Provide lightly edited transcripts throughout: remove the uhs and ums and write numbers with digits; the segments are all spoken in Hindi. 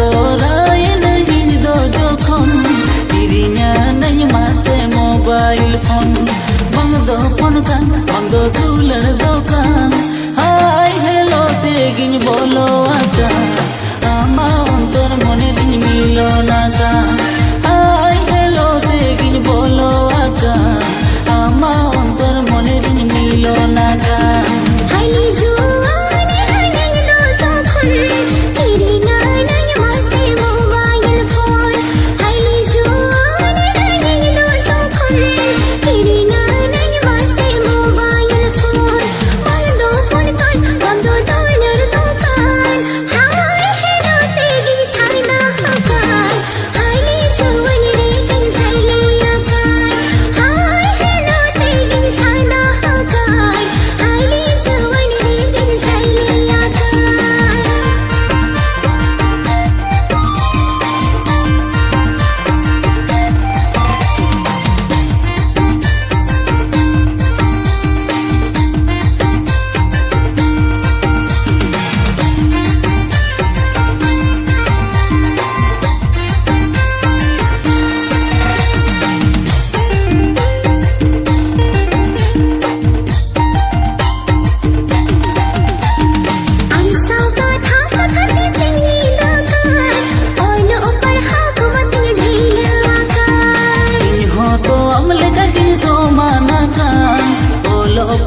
sorayen hindo jokhon kirinya nai mase mobile phone bangdo phone kan bangdo dular dokan hi hello te gin bolo aka ama ontor mone din milo naka hi hello te gin bolo aka ama ontor mone din milo naka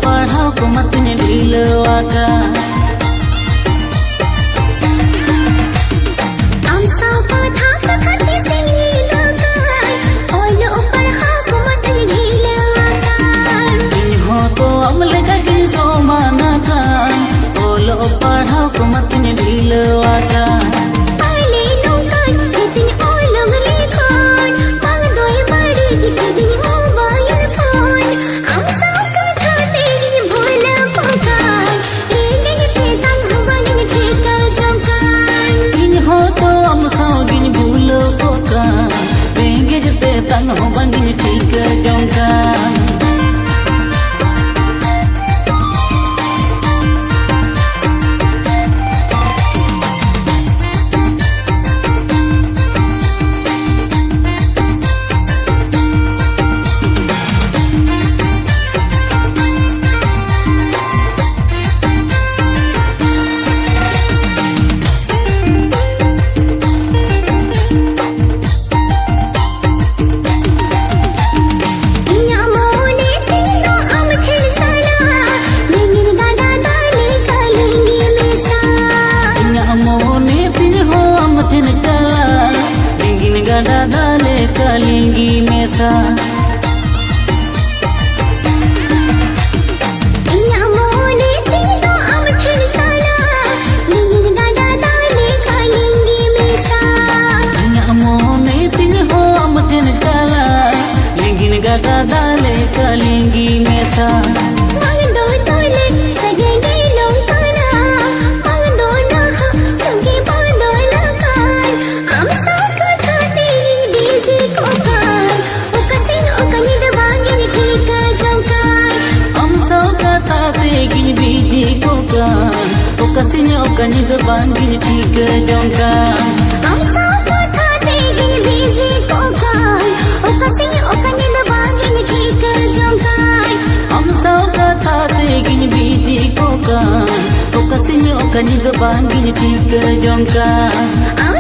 पढ़ाओ को मत ढीलवा का तो अमल लगी सोमाना का बोलो पढ़ाओ को मत ढीलवा का तंग हो बंगी ठीक जोंका गड़ा डाले कलिंगी में सा गड़ा डाले कलिंगी में सा बीजी को का ओ कसिने ओ कनिद बांगिन ठीक जोंका हम सब था देगिन बीजी को का ओ कसिने ओ कनिद बांगिन ठीक जोंका हम सब था देगिन बीजी को का ओ कसिने ओ कनिद बांगिन ठीक जोंका हम